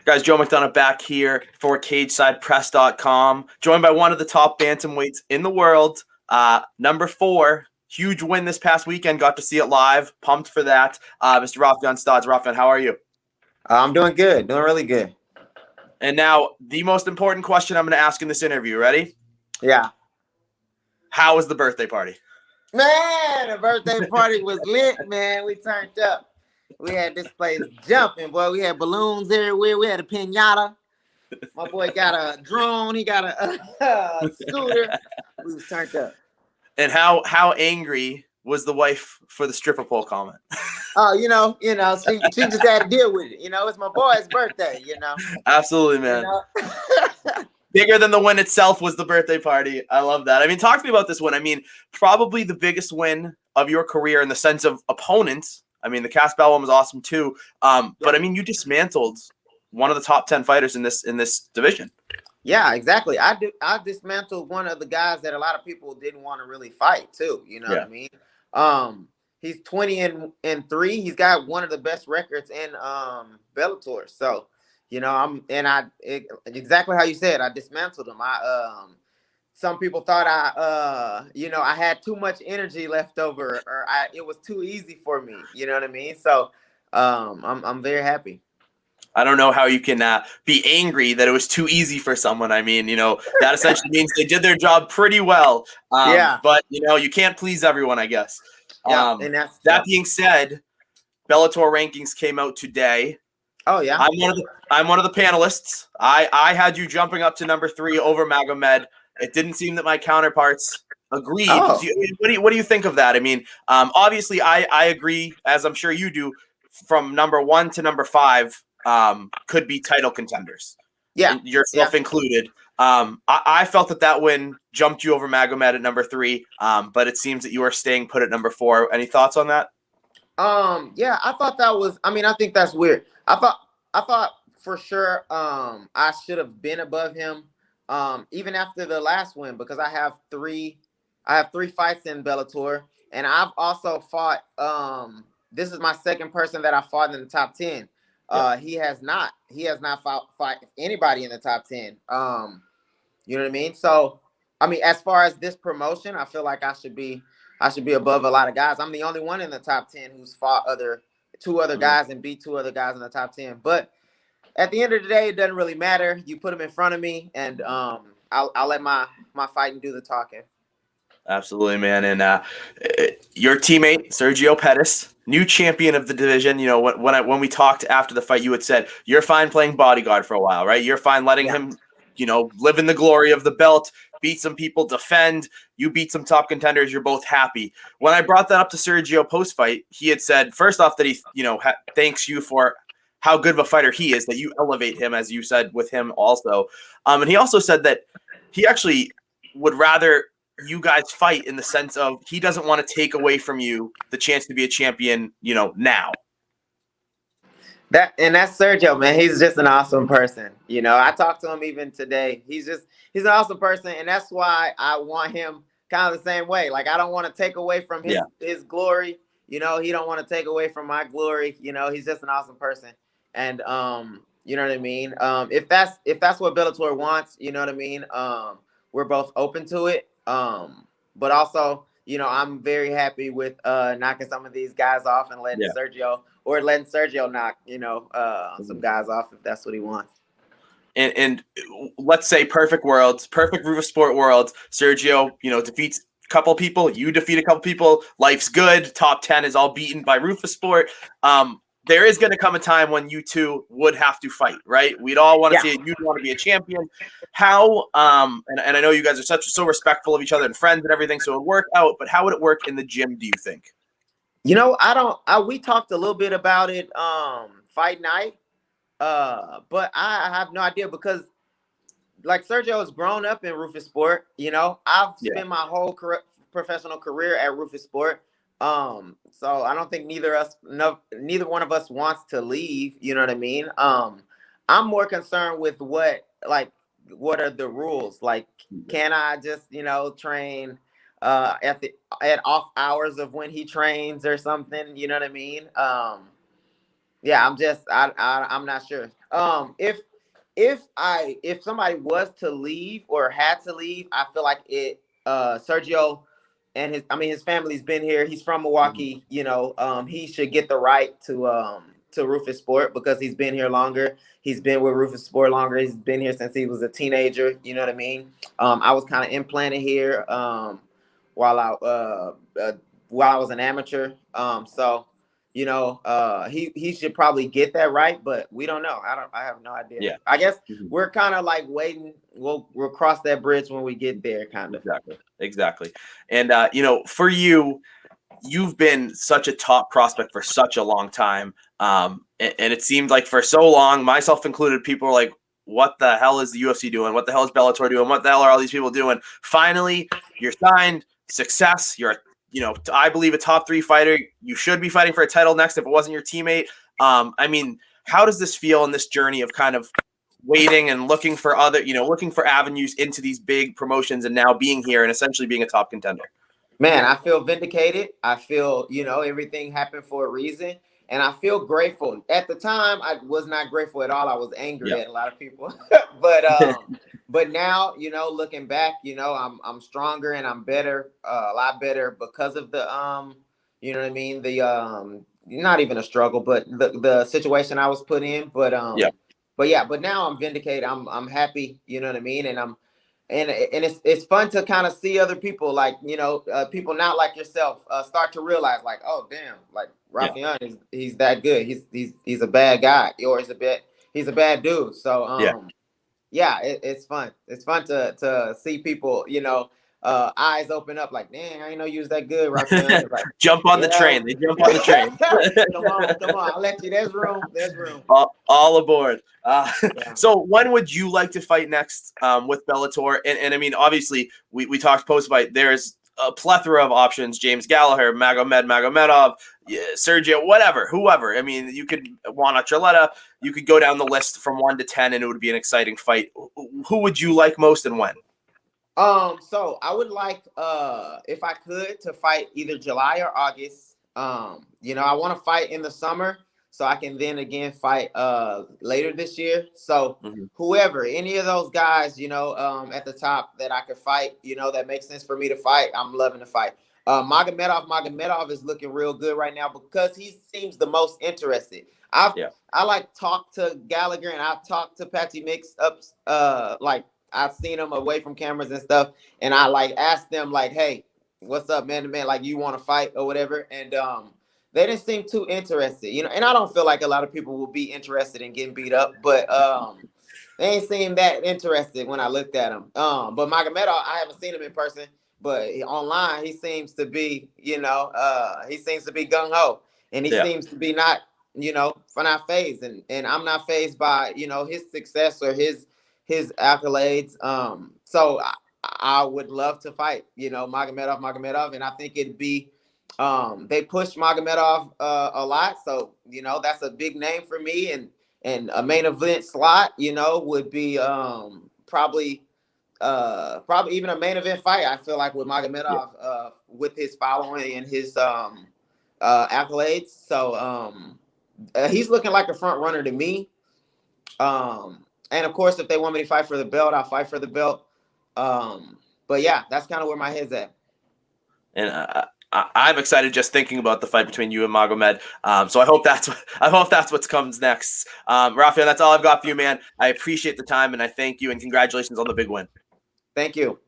Guys, Joe McDonough back here for CageSidePress.com, joined by one of the top bantamweights in the world, number 4. Huge win this past weekend. Got to see it live. Pumped for that. Mr. Raufeon Stots. Raufeon, how are you? I'm doing good. Doing really good. And now, the most important question I'm going to ask in this interview. Ready? Yeah. How was the birthday party? Man, the birthday party was lit, man. We turned up. We had this place jumping, boy. We had balloons everywhere. We had a piñata. My boy got a drone. He got a scooter. We was turned up. And how angry was the wife for the stripper pole comment? Oh, she just had to deal with it. It's my boy's birthday, Absolutely, man. Bigger than the win itself was the birthday party. I love that. I mean, talk to me about this win. I mean, probably the biggest win of your career in the sense of opponents. I mean, the Casbell one was awesome too. But I mean, you dismantled one of the top 10 fighters in this division. Yeah, exactly. I dismantled one of the guys that a lot of people didn't want to really fight too. You know what I mean? He's 20-3. He's got one of the best records in Bellator. So, exactly how you said, I dismantled him. Some people thought I had too much energy left over, or it was too easy for me. You know what I mean? So, I'm very happy. I don't know how you can be angry that it was too easy for someone. I mean, that essentially means they did their job pretty well. But you can't please everyone, I guess. And that being said, Bellator rankings came out today. Oh yeah, I'm one of the panelists. I had you jumping up to number 3 over Magomed. It didn't seem that my counterparts agreed. Oh. What do you think of that? I mean, obviously I agree, as I'm sure you do. From number 1 to number 5 could be title contenders. Yeah, yourself included. I felt that win jumped you over Magomed at number 3. But it seems that you are staying put at number 4. Any thoughts on that? Yeah, I thought that was. I mean, I think that's weird. I thought for sure I should have been above him even after the last win, because I have three fights in Bellator, and I've also fought this is my second person that I fought in the top 10. He has not fought anybody in the top 10. You know what I mean? So I mean, as far as this promotion, I feel like I should be above a lot of guys. I'm the only one in the top 10 who's fought two other guys and beat 2 other guys in the top 10. But at the end of the day, it doesn't really matter. You put them in front of me, and I'll let my fighting do the talking. Absolutely, man. And your teammate Sergio Pettis, new champion of the division. When we talked after the fight, you had said you're fine playing bodyguard for a while, right? You're fine letting him, live in the glory of the belt, beat some people, defend. You beat some top contenders. You're both happy. When I brought that up to Sergio post-fight, he had said, first off, that he, thanks you for how good of a fighter he is, that you elevate him, as you said, with him also. And he also said that he actually would rather you guys fight in the sense of he doesn't want to take away from you the chance to be a champion, now. That's Sergio, man. He's just an awesome person. I talked to him even today. He's an awesome person, and that's why I want him kind of the same way. Like, I don't want to take away from his glory. He don't want to take away from my glory. He's just an awesome person. And you know what I mean? If that's what Bellator wants, you know what I mean? We're both open to it. But also, I'm very happy with knocking some of these guys off and letting Sergio knock, some guys off if that's what he wants. And let's say perfect Rufus Sport world, Sergio, defeats a couple people, you defeat a couple people, life's good, top 10 is all beaten by Rufus Sport. There is going to come a time when you two would have to fight, right? We'd all want to see it. You'd want to be a champion. How, and I know you guys are so respectful of each other and friends and everything, so it would work out, but how would it work in the gym, do you think? We talked a little bit about it fight night, but I have no idea, because like Sergio has grown up in Rufus Sport. I've spent my whole professional career at Rufus Sport. So I don't think neither one of us wants to leave. You know what I mean? I'm more concerned with what are the rules? Like, can I just, train at off hours of when he trains or something? You know what I mean? Yeah, I'm not sure. If somebody was to leave or had to leave, I feel like Sergio and his family's been here. He's from Milwaukee, he should get the right to Rufus Sport because he's been here longer. He's been with Rufus Sport longer. He's been here since he was a teenager, you know what I mean? I was kind of implanted here while I while I was an amateur. So he should probably get that right, but we don't know. I have no idea. Yeah. I guess we're kind of like waiting. We'll cross that bridge when we get there, kind of. Exactly. And for you've been such a top prospect for such a long time. And it seemed like for so long, myself included, people were like, what the hell is the UFC doing? What the hell is Bellator doing? What the hell are all these people doing? Finally, you're signed, success. You're I believe a top 3 fighter. You should be fighting for a title next if it wasn't your teammate. I mean, how does this feel in this journey of kind of waiting and looking for looking for avenues into these big promotions and now being here and essentially being a top contender? Man, I feel vindicated. I feel, everything happened for a reason. And I feel grateful. At the time, I was not grateful at all. I was angry at a lot of people. But now, looking back, I'm stronger and I'm better, a lot better because of the you know what I mean? The not even a struggle, but the situation I was put in. But now I'm vindicated. I'm happy, you know what I mean? And it's fun to kind of see other people like people not like yourself start to realize like, oh damn, like Raufeon he's that good, he's a bad guy, or he's a bad dude. So it's fun to see people eyes open up like, damn, I didn't know you was that good, Raufeon. Like, jump on the train. They jump on the train. come on, I'll let you. There's room. All aboard. So when would you like to fight next with Bellator? And I mean, obviously, we talked post-fight. There's a plethora of options. James Gallagher, Magomed Magomedov, Sergio, whoever. I mean, you could Juan Archuleta. You could go down the list from 1 to 10, and it would be an exciting fight. Who would you like most and when? So I would like, if I could, to fight either July or August. I want to fight in the summer so I can then again fight later this year. So whoever, any of those guys, at the top that I could fight, that makes sense for me to fight, I'm loving to fight. Magomedov is looking real good right now because he seems the most interested. I like talk to Gallagher and I've talked to Patty Mix ups I've seen them away from cameras and stuff, and I like asked them like, "Hey, what's up, man to man? Like, you want to fight or whatever?" And they didn't seem too interested, And I don't feel like a lot of people will be interested in getting beat up, but they ain't seem that interested when I looked at him. But Magomedov, I haven't seen him in person, but online he seems to be, he seems to be gung ho, and he seems to be not, not phased, and I'm not phased by his success or his accolades. So I would love to fight, Magomedov, and I think it'd be they pushed Magomedov a lot, so that's a big name for me, and a main event slot, would be probably even a main event fight. I feel like with Magomedov with his following and his accolades, so he's looking like a front runner to me. And of course, if they want me to fight for the belt, I'll fight for the belt. But yeah, that's kind of where my head's at. And I'm excited just thinking about the fight between you and Magomed. So I hope that's what comes next. Raufeon, that's all I've got for you, man. I appreciate the time and I thank you and congratulations on the big win. Thank you.